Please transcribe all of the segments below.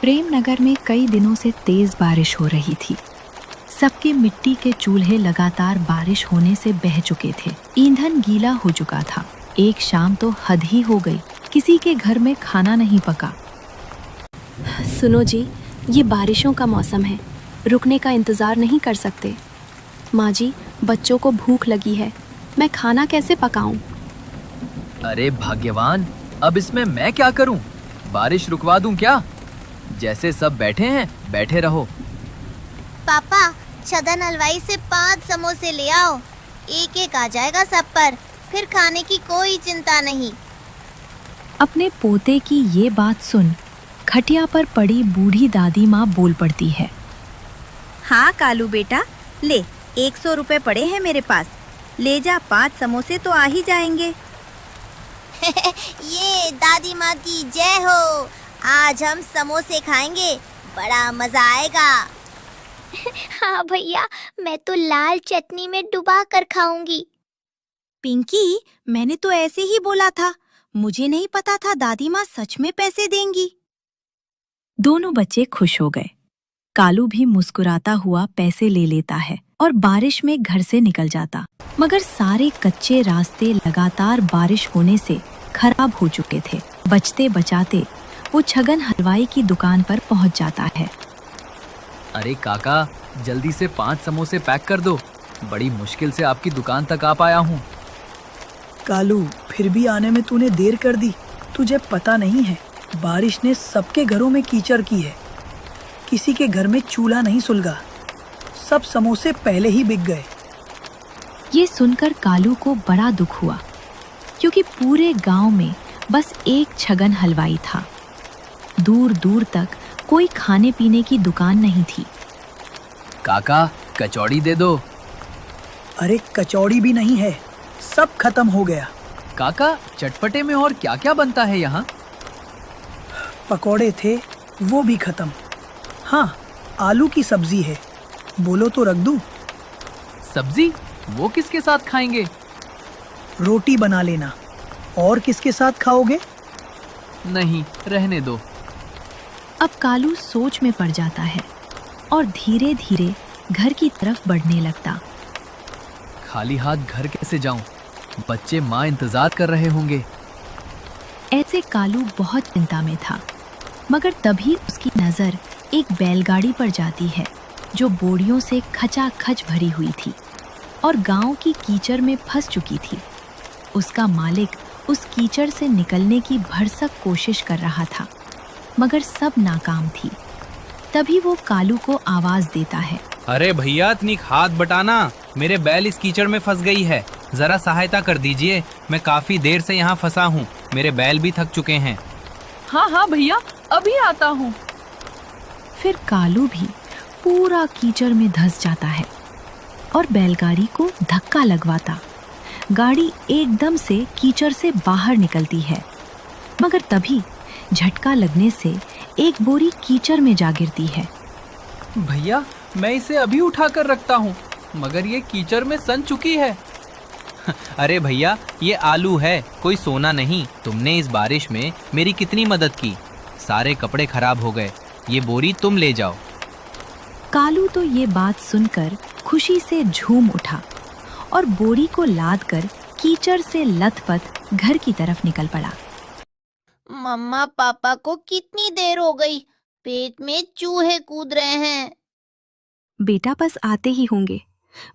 प्रेमनगर में कई दिनों से तेज बारिश हो रही थी। सबके मिट्टी के चूल्हे लगातार बारिश होने से बह चुके थे। ईंधन गीला हो चुका था। एक शाम तो हद ही हो गई, किसी के घर में खाना नहीं पका। सुनो जी, ये बारिशों का मौसम है, रुकने का इंतज़ार नहीं कर सकते। माँ जी, बच्चों को भूख लगी है, मैं खाना कैसे पकाऊं? अरे भाग्यवान, अब इसमें मैं क्या करूं? बारिश रुकवा दूं क्या? जैसे सब बैठे हैं बैठे रहो। पापा, छदन हलवाई से 5 समोसे ले आओ। एक एक आ जाएगा सब पर, फिर खाने की कोई चिंता नहीं। अपने पोते की ये बात सुन खटिया पर पड़ी बूढ़ी दादी माँ बोल पड़ती है। हाँ कालू बेटा, ले 100 रुपए पड़े हैं मेरे पास, ले जा, 5 समोसे तो आ ही जाएंगे। ये दादी माँ की जय हो। आज हम समोसे खाएंगे, बड़ा मजा आएगा। हाँ भैया, मैं तो लाल चटनी में डुबा कर खाऊंगी। पिंकी, मैंने तो ऐसे ही बोला था, मुझे नहीं पता था दादी माँ सच में पैसे देंगी। दोनों बच्चे खुश हो गए। कालू भी मुस्कुराता हुआ पैसे ले लेता है और बारिश में घर से निकल जाता। मगर सारे कच्चे रास्ते लगातार बारिश होने से खराब हो चुके थे। बचते बचाते वो छगन हलवाई की दुकान पर पहुंच जाता है। अरे काका, जल्दी से 5 समोसे पैक कर दो। बड़ी मुश्किल से आपकी दुकान तक आ पाया हूँ। कालू, फिर भी आने में तूने देर कर दी। तुझे पता नहीं है, बारिश ने सबके घरों में कीचड़ की है। किसी के घर में चूल्हा नहीं सुलगा। सब समोसे पहले ही बिक गए। ये सुनकर कालू को बड़ा दुख हुआ, क्योंकि पूरे गांव में बस एक छगन हलवाई था। दूर दूर तक कोई खाने पीने की दुकान नहीं थी। काका, कचौड़ी दे दो। अरे कचौड़ी भी नहीं है, सब खत्म हो गया। काका, चटपटे में और क्या क्या बनता है यहाँ? पकौड़े थे, वो भी खत्म। हाँ, आलू की सब्जी है, बोलो तो रख दूं? सब्जी? वो किसके साथ खाएंगे? रोटी बना लेना। और किसके साथ खाओगे? नहीं, रहने दो। अब कालू सोच में पड़ जाता है और धीरे धीरे घर की तरफ बढ़ने लगता। खाली हाथ घर कैसे जाऊं? बच्चे माँ इंतजार कर रहे होंगे। ऐसे कालू बहुत चिंता में था, मगर तभी उसकी नजर एक बैलगाड़ी पर जाती है, जो बोरियों से खचाखच भरी हुई थी और गांव की कीचड़ में फंस चुकी थी। उसका मालिक उस कीचड़ से निकलने की भरसक कोशिश कर रहा था, मगर सब नाकाम थी। तभी वो कालू को आवाज देता है। अरे भैया, तनिक हाथ बटाना, मेरे बैल इस कीचड़ में फंस गई है, जरा सहायता कर दीजिए। मैं काफी देर से यहाँ फंसा हूँ, मेरे बैल भी थक चुके हैं। हाँ हाँ भैया, अभी आता हूँ। फिर कालू भी पूरा कीचड़ में धंस जाता है और बैलगाड़ी को धक्का लगवाता। गाड़ी एकदम से कीचड़ से बाहर निकलती है, मगर तभी झटका लगने से एक बोरी कीचड़ में जा गिरती है। भैया, मैं इसे अभी उठा कर रखता हूँ, मगर ये कीचड़ में सन चुकी है। अरे भैया, ये आलू है, कोई सोना नहीं। तुमने इस बारिश में मेरी कितनी मदद की, सारे कपड़े खराब हो गए, ये बोरी तुम ले जाओ। कालू तो ये बात सुनकर खुशी से झूम उठा और बोरी को लादकर कीचड़ से लथपथ घर की तरफ निकल पड़ा। मम्मा पापा को कितनी देर हो गई, पेट में चूहे कूद रहे हैं। बेटा बस आते ही होंगे,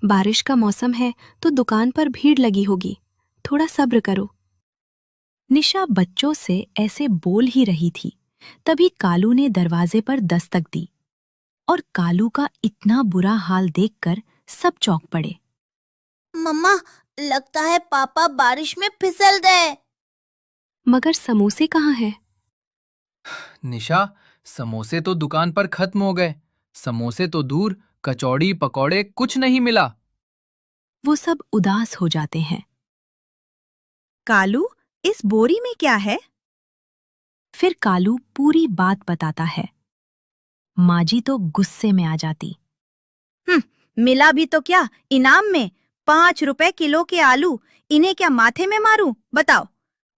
बारिश का मौसम है तो दुकान पर भीड़ लगी होगी, थोड़ा सब्र करो। निशा बच्चों से ऐसे बोल ही रही थी, तभी कालू ने दरवाजे पर दस्तक दी और कालू का इतना बुरा हाल देखकर सब चौंक पड़े। मम्मा, लगता है पापा बारिश में फिसल गए। मगर समोसे कहाँ हैं? निशा, समोसे तो दुकान पर खत्म हो गए। समोसे तो दूर, कचौड़ी पकौड़े कुछ नहीं मिला। वो सब उदास हो जाते हैं। कालू, इस बोरी में क्या है? फिर कालू पूरी बात बताता है। माँ जी तो गुस्से में आ जाती। मिला भी तो क्या, इनाम में 5 रुपए किलो के आलू, इन्हें क्या माथे में मारूं? बताओ,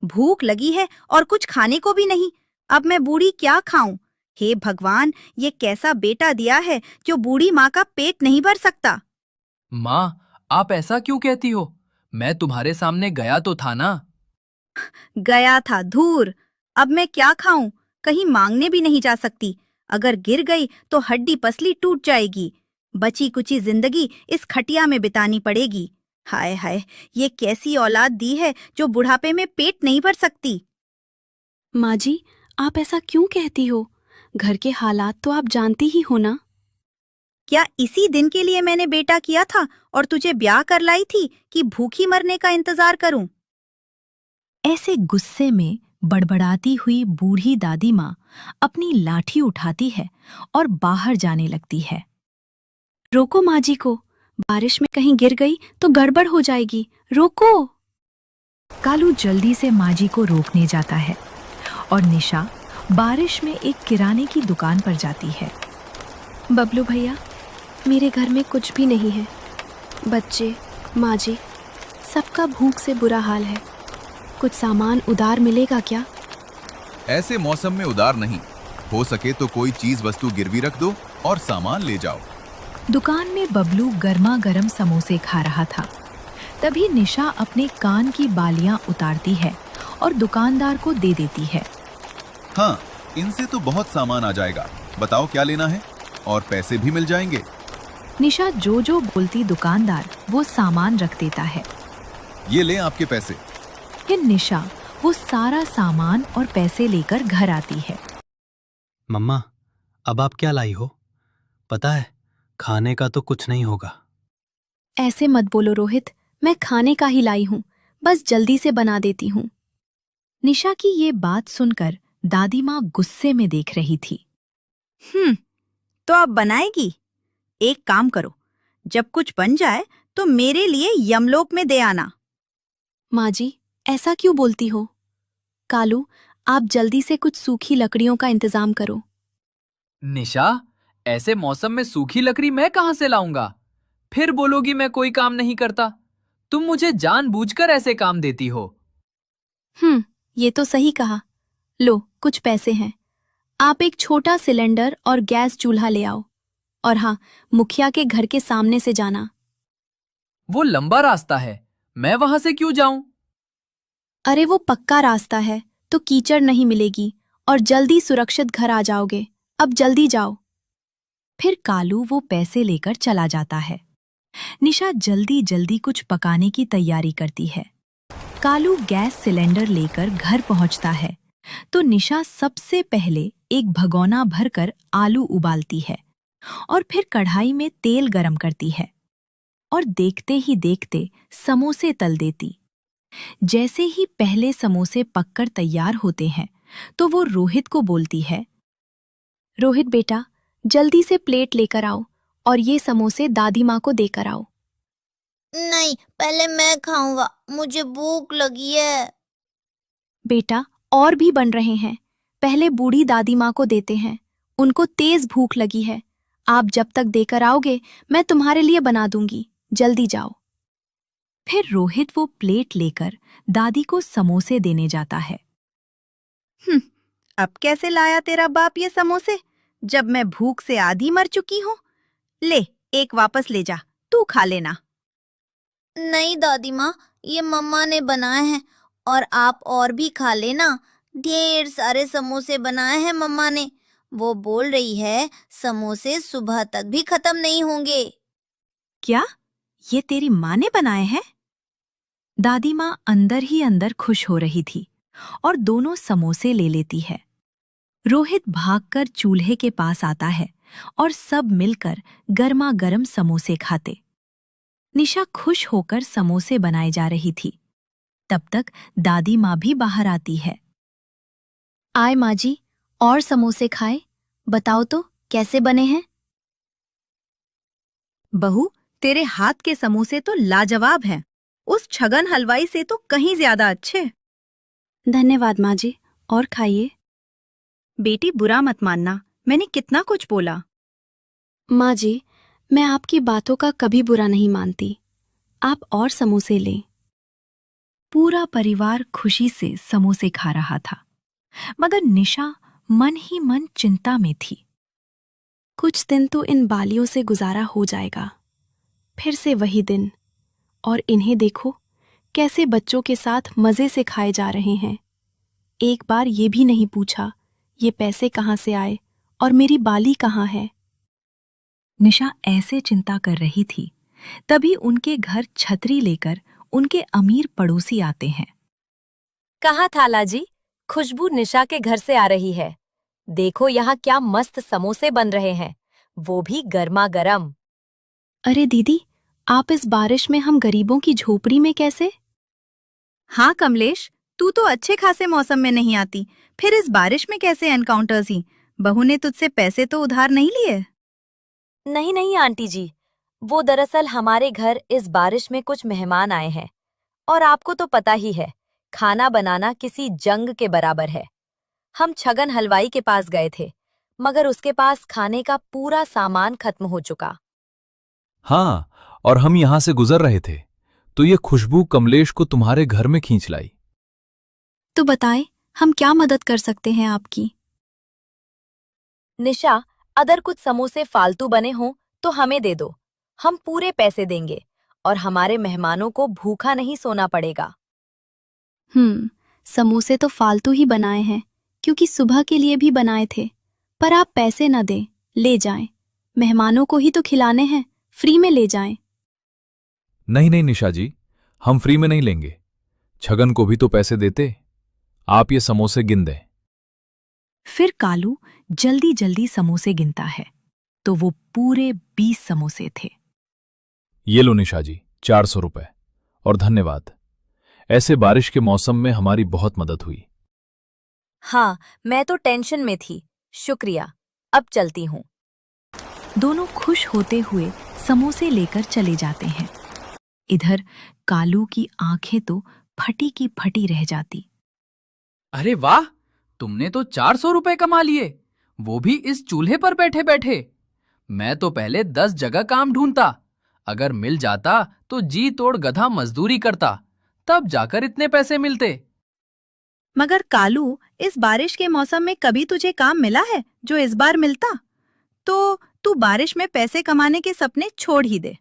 भूख लगी है और कुछ खाने को भी नहीं। अब मैं बूढ़ी क्या खाऊं? हे भगवान, ये कैसा बेटा दिया है जो बूढ़ी माँ का पेट नहीं भर सकता। माँ, आप ऐसा क्यों कहती हो? मैं तुम्हारे सामने गया तो था ना। गया था धूर। अब मैं क्या खाऊं? कहीं मांगने भी नहीं जा सकती। अगर गिर गई तो हड्डी पसली टूट जाएगी। बची कुची जिंदगी इस खटिया में बितानी पड़ेगी। हाय हाय, ये कैसी औलाद दी है जो बुढ़ापे में पेट नहीं भर सकती। माँ जी, आप ऐसा क्यों कहती हो? घर के हालात तो आप जानती ही हो ना। क्या इसी दिन के लिए मैंने बेटा किया था और तुझे ब्याह कर लाई थी कि भूखी मरने का इंतजार करूं? ऐसे गुस्से में बड़बड़ाती हुई बूढ़ी दादी माँ अपनी लाठी उठाती है और बाहर जाने लगती है। रोको माँ जी को, बारिश में कहीं गिर गई तो गड़बड़ हो जाएगी। रोको। कालू जल्दी से माँ जी को रोकने जाता है और निशा बारिश में एक किराने की दुकान पर जाती है। बबलू भैया, मेरे घर में कुछ भी नहीं है। बच्चे, माँ जी, सबका भूख से बुरा हाल है। कुछ सामान उधार मिलेगा क्या? ऐसे मौसम में उधार नहीं, हो सके तो कोई चीज वस्तु गिरवी रख दो और सामान ले जाओ। दुकान में बबलू गर्मा गर्म समोसे खा रहा था। तभी निशा अपने कान की बालियां उतारती है और दुकानदार को दे देती है। हाँ, इनसे तो बहुत सामान आ जाएगा। बताओ क्या लेना है, और पैसे भी मिल जाएंगे। निशा जो जो बोलती दुकानदार वो सामान रख देता है। ये ले आपके पैसे। फिर निशा वो सारा सामान और पैसे लेकर घर आती है। मम्मा, अब आप क्या लाई हो? पता है, खाने का तो कुछ नहीं होगा। ऐसे मत बोलो रोहित, मैं खाने का ही लाई हूँ, बस जल्दी से बना देती हूँ। निशा की ये बात सुनकर दादी माँ गुस्से में देख रही थी। तो अब बनाएगी? एक काम करो, जब कुछ बन जाए तो मेरे लिए यमलोक में दे आना। माँ जी, ऐसा क्यों बोलती हो? कालू, आप जल्दी से कुछ सूखी लकड़ियों का इंतजाम करो। निशा, ऐसे मौसम में सूखी लकड़ी मैं कहाँ से लाऊंगा? फिर बोलोगी मैं कोई काम नहीं करता। तुम मुझे जानबूझकर ऐसे काम देती हो। ये तो सही कहा। लो, कुछ पैसे हैं। आप एक छोटा सिलेंडर और गैस चूल्हा ले आओ। और हाँ, मुखिया के घर के सामने से जाना। वो लंबा रास्ता है, मैं वहां से क्यों जाऊं? अरे वो पक्का रास्ता है, तो कीचड़ नहीं मिलेगी और जल्दी सुरक्षित घर आ जाओगे। अब जल्दी जाओ। फिर कालू वो पैसे लेकर चला जाता है। निशा जल्दी जल्दी कुछ पकाने की तैयारी करती है। कालू गैस सिलेंडर लेकर घर पहुंचता है तो निशा सबसे पहले एक भगोना भरकर आलू उबालती है और फिर कढ़ाई में तेल गरम करती है और देखते ही देखते समोसे तल देती। जैसे ही पहले समोसे पककर तैयार होते हैं तो वो रोहित को बोलती है, रोहित बेटा, जल्दी से प्लेट लेकर आओ और ये समोसे दादी माँ को देकर आओ। नहीं, पहले मैं खाऊंगा, मुझे भूख लगी है। बेटा, और भी बन रहे हैं, पहले बूढ़ी दादी माँ को देते हैं, उनको तेज भूख लगी है। आप जब तक देकर आओगे मैं तुम्हारे लिए बना दूंगी, जल्दी जाओ। फिर रोहित वो प्लेट लेकर दादी को समोसे देने जाता है। अब कैसे लाया तेरा बाप ये समोसे, जब मैं भूख से आधी मर चुकी हूँ? ले, एक वापस ले जा, तू खा लेना। नहीं दादी माँ, ये मम्मा ने बनाए हैं और आप और भी खा लेना। ढेर सारे समोसे बनाए हैं मम्मा ने। वो बोल रही है समोसे सुबह तक भी खत्म नहीं होंगे। क्या ये तेरी माँ ने बनाए हैं? दादी माँ अंदर ही अंदर खुश हो रही थी और दोनों समोसे ले लेती है। रोहित भागकर चूल्हे के पास आता है और सब मिलकर गर्मा गर्म समोसे खाते। निशा खुश होकर समोसे बनाए जा रही थी। तब तक दादी माँ भी बाहर आती है। आए माँ जी, और समोसे खाए। बताओ तो कैसे बने हैं? बहू, तेरे हाथ के समोसे तो लाजवाब हैं। उस छगन हलवाई से तो कहीं ज्यादा अच्छे। धन्यवाद माँ जी, और खाइए। बेटी, बुरा मत मानना, मैंने कितना कुछ बोला। माँ जी, मैं आपकी बातों का कभी बुरा नहीं मानती। आप और समोसे लें। पूरा परिवार खुशी से समोसे खा रहा था, मगर निशा मन ही मन चिंता में थी। कुछ दिन तो इन बालियों से गुजारा हो जाएगा, फिर से वही दिन। और इन्हें देखो कैसे बच्चों के साथ मज़े से खाए जा रहे हैं। एक बार ये भी नहीं पूछा ये पैसे कहाँ से आए और मेरी बाली कहाँ है। निशा ऐसे चिंता कर रही थी, तभी उनके घर छतरी लेकर उनके अमीर पड़ोसी आते हैं। कहाँ थाला जी, खुशबू निशा के घर से आ रही है। देखो यहाँ क्या मस्त समोसे बन रहे हैं, वो भी गर्मा गर्म। अरे दीदी, आप इस बारिश में हम गरीबों की झोपड़ी में कैसे? हाँ कमलेश, तू तो अच्छे खासे मौसम में नहीं आती, फिर इस बारिश में कैसे एनकाउंटर्स ही? बहू ने तुझसे पैसे तो उधार नहीं लिए? नहीं नहीं आंटी जी, वो दरअसल हमारे घर इस बारिश में कुछ मेहमान आए हैं, और आपको तो पता ही है खाना बनाना किसी जंग के बराबर है। हम छगन हलवाई के पास गए थे, मगर उसके पास खाने का पूरा सामान खत्म हो चुका। हाँ, और हम यहाँ से गुजर रहे थे तो ये खुशबू कमलेश को तुम्हारे घर में खींच लाई। तो बताएं, हम क्या मदद कर सकते हैं आपकी? निशा, अगर कुछ समोसे फालतू बने हों तो हमें दे दो, हम पूरे पैसे देंगे और हमारे मेहमानों को भूखा नहीं सोना पड़ेगा। समोसे तो फालतू ही बनाए हैं, क्योंकि सुबह के लिए भी बनाए थे। पर आप पैसे न दें, ले जाएं। मेहमानों को ही तो खिलाने हैं, फ्री में ले जाएं। नहीं नहीं निशा जी, हम फ्री में नहीं लेंगे। छगन को भी तो पैसे देते। आप ये समोसे गिन दें। फिर कालू जल्दी जल्दी समोसे गिनता है, तो वो पूरे 20 समोसे थे। ये लो निशा जी, 400 रुपए, और धन्यवाद। ऐसे बारिश के मौसम में हमारी बहुत मदद हुई। हाँ, मैं तो टेंशन में थी, शुक्रिया। अब चलती हूँ। दोनों खुश होते हुए समोसे लेकर चले जाते हैं। इधर कालू की आंखें तो फटी की फटी रह जाती। अरे वाह, तुमने तो 400 रुपए कमा लिए, वो भी इस चूल्हे पर बैठे बैठे। मैं तो पहले 10 जगह काम ढूंढता, अगर मिल जाता तो जी तोड़ गधा मजदूरी करता, तब जाकर इतने पैसे मिलते। मगर कालू, इस बारिश के मौसम में कभी तुझे काम मिला है जो इस बार मिलता? तो तू बारिश में पैसे कमाने के सपने छोड़ ही दे।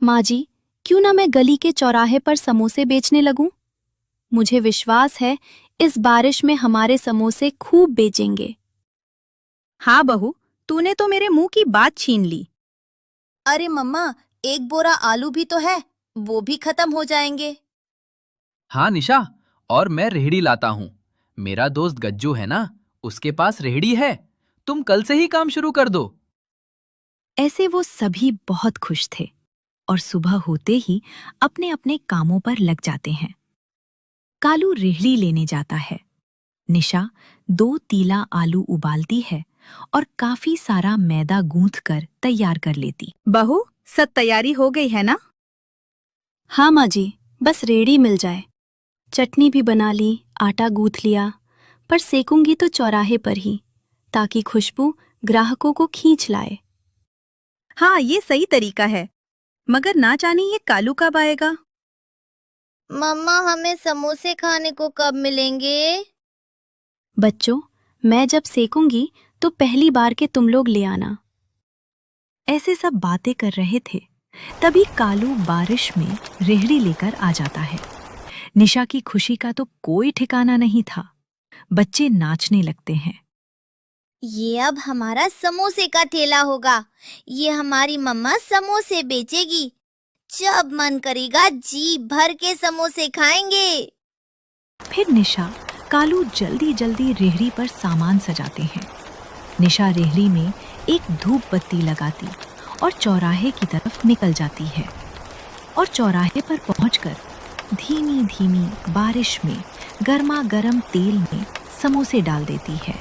माँ जी, क्यों ना मैं गली के चौराहे पर समोसे बेचने लगूं? मुझे विश्वास है इस बारिश में हमारे समोसे खूब बेचेंगे। हाँ बहू, तूने तो मेरे मुंह की बात छीन ली। अरे मम्मा, एक बोरा आलू भी तो है, वो भी खत्म हो जाएंगे। हाँ निशा, और मैं रेहड़ी लाता हूँ। मेरा दोस्त गज्जू है ना, उसके पास रेहड़ी है। तुम कल से ही काम शुरू कर दो। ऐसे वो सभी बहुत खुश थे और सुबह होते ही अपने अपने कामों पर लग जाते हैं। कालू रेहड़ी लेने जाता है। निशा 2 तीला आलू उबालती है और काफी सारा मैदा गूंथकर तैयार कर लेती। बहू, सब तैयारी हो गई है ना? हाँ माँ जी, बस रेड़ी मिल जाए। चटनी भी बना ली, आटा गूंथ लिया, पर सेकूंगी तो चौराहे पर ही, ताकि खुशबू ग्राहकों को खींच लाए। हाँ, ये सही तरीका है। मगर ना जाने ये कालू कब आएगा? मम्मा, हमें समोसे खाने को कब मिलेंगे? बच्चों, मैं जब सेकूंगी तो पहली बार के तुम लोग ले आना। ऐसे सब बातें कर रहे थे, तभी कालू बारिश में रेहड़ी लेकर आ जाता है। निशा की खुशी का तो कोई ठिकाना नहीं था। बच्चे नाचने लगते हैं। ये अब हमारा समोसे का ठेला होगा। ये हमारी मम्मा समोसे बेचेगी। जब मन करेगा जी भर के समोसे खाएंगे। फिर निशा कालू जल्दी जल्दी रेहड़ी पर सामान सजाते हैं। निशा रेहड़ी में एक धूप बत्ती लगाती और चौराहे की तरफ निकल जाती है और चौराहे पर पहुंचकर धीमी धीमी बारिश में गर्मा गर्म तेल में समोसे डाल देती है।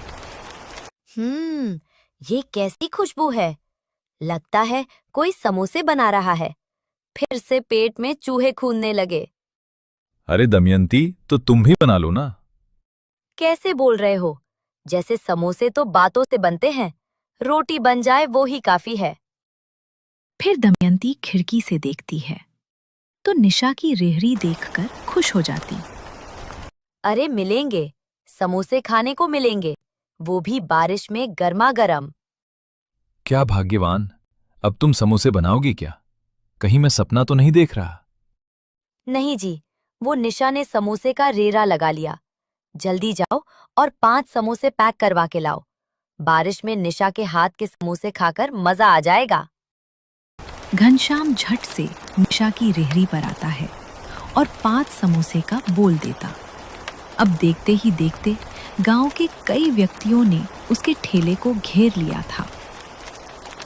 ये कैसी खुशबू है? लगता है कोई समोसे बना रहा है। फिर से पेट में चूहे कूदने लगे। अरे दमयंती, तो तुम भी बना लो ना। कैसे बोल रहे हो? जैसे समोसे तो बातों से बनते हैं, रोटी बन जाए वो ही काफी है। फिर दमयंती खिड़की से देखती है तो निशा की रेहड़ी देखकर खुश हो जाती। अरे मिलेंगे, समोसे खाने को मिलेंगे। वो भी बारिश में गर्मा गर्म। क्या भाग्यवान। अब तुम समोसे बनाओगी क्या? कहीं मैं सपना तो नहीं देख रहा? नहीं जी, वो निशा ने समोसे का रेरा लगा लिया। जल्दी जाओ और 5 समोसे पैक करवा के लाओ। बारिश में निशा के हाथ के समोसे खाकर मजा आ जाएगा। घनश्याम झट से निशा की रेहड़ी पर आता है और 5 समोसे का बोल देता। अब देखते ही देखते गांव के कई व्यक्तियों ने उसके ठेले को घेर लिया था।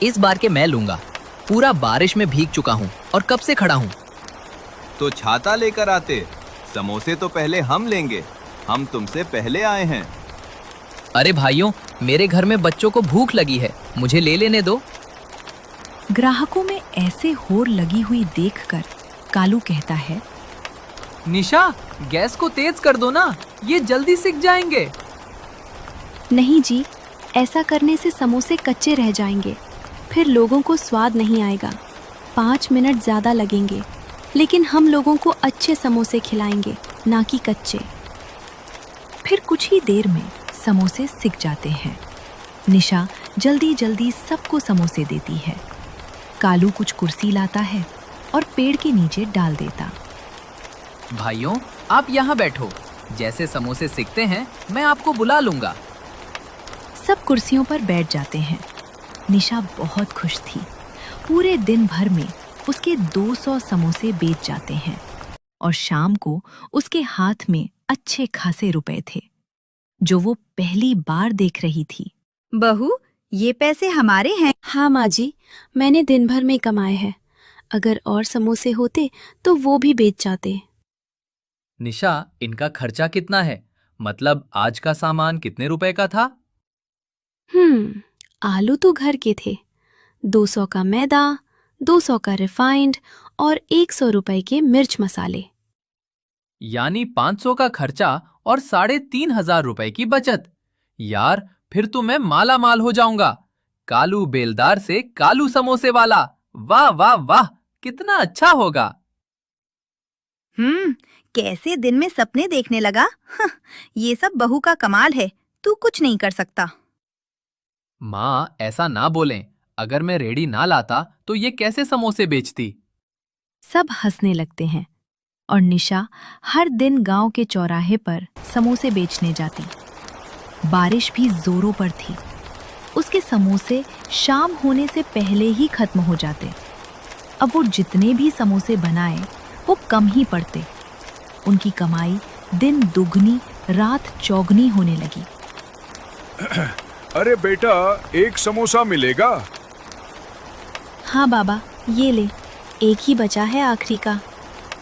इस बार के मैं लूंगा। पूरा बारिश में भीग चुका हूँ और कब से खड़ा हूँ। तो छाता लेकर आते। समोसे तो पहले हम लेंगे, हम तुमसे पहले आए हैं। अरे भाइयों, मेरे घर में बच्चों को भूख लगी है, मुझे ले लेने दो। ग्राहकों में ऐसे होड़ लगी हुई देखकर कालू कहता है, निशा, गैस को तेज कर दो ना, ये जल्दी सिक जाएंगे। नहीं जी, ऐसा करने से समोसे कच्चे रह जाएंगे, फिर लोगों को स्वाद नहीं आएगा। 5 मिनट ज्यादा लगेंगे, लेकिन हम लोगों को अच्छे समोसे खिलाएंगे, ना कि कच्चे। फिर कुछ ही देर में समोसे सिक जाते हैं। निशा जल्दी जल्दी सबको समोसे देती है। कालू कुछ कुर्सी लाता है और पेड़ के नीचे डाल देता। भाइयों, आप यहाँ बैठो। जैसे समोसे सिकते हैं मैं आपको बुला लूंगा। सब कुर्सियों पर बैठ जाते हैं। निशा बहुत खुश थी। पूरे दिन भर में उसके 200 समोसे बेच जाते हैं और शाम को उसके हाथ में अच्छे खासे रुपए थे, जो वो पहली बार देख रही थी। बहू, ये पैसे हमारे हैं। हाँ माँ जी, मैंने दिन भर में कमाए हैं। अगर और समोसे होते तो वो भी बेच जाते। निशा, इनका खर्चा कितना है? मतलब आज का सामान कितने रुपए का था? आलू तो घर के थे। 200 का मैदा, 200 का रिफाइंड और 100 रुपए के मिर्च मसाले। यानी 500 का खर्चा और 3,500 रुपए की बचत। यार, फिर तो मैं माला माल हो जाऊंगा। कालू बेलदार से कालू समोसे वाला। वाह वाह वाह, कितना अच्छा होगा। कैसे दिन में सपने देखने लगा। ये सब बहू का कमाल है, तू कुछ नहीं कर सकता। माँ, ऐसा ना बोलें। अगर मैं रेडी ना लाता तो ये कैसे समोसे बेचती? सब हंसने लगते हैं और निशा हर दिन गांव के चौराहे पर समोसे बेचने जाती। बारिश भी जोरों पर थी। उसके समोसे शाम होने से पहले ही खत्म हो जाते। अब वो जितने भी समोसे बनाए वो कम ही पड़ते। उनकी कमाई दिन दुगनी रात चौगनी होने लगी। अरे बेटा, एक समोसा मिलेगा? हाँ बाबा, ये ले, एक ही बचा है आखिरी का।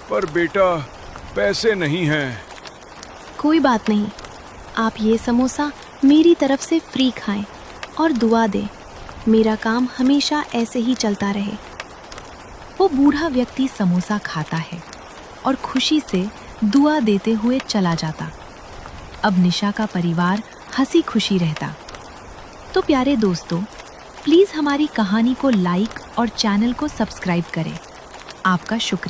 पर बेटा, पैसे नहीं हैं। कोई बात नहीं, आप ये समोसा मेरी तरफ से फ्री खाएं और दुआ दें, मेरा काम हमेशा ऐसे ही चलता रहे। वो बूढ़ा व्यक्ति समोसा खाता है और खुशी से दुआ देते हुए चला जाता। अब निशा का परिवार हंसी खुशी रहता। तो प्यारे दोस्तों, प्लीज़ हमारी कहानी को लाइक और चैनल को सब्सक्राइब करें। आपका शुक्रिया।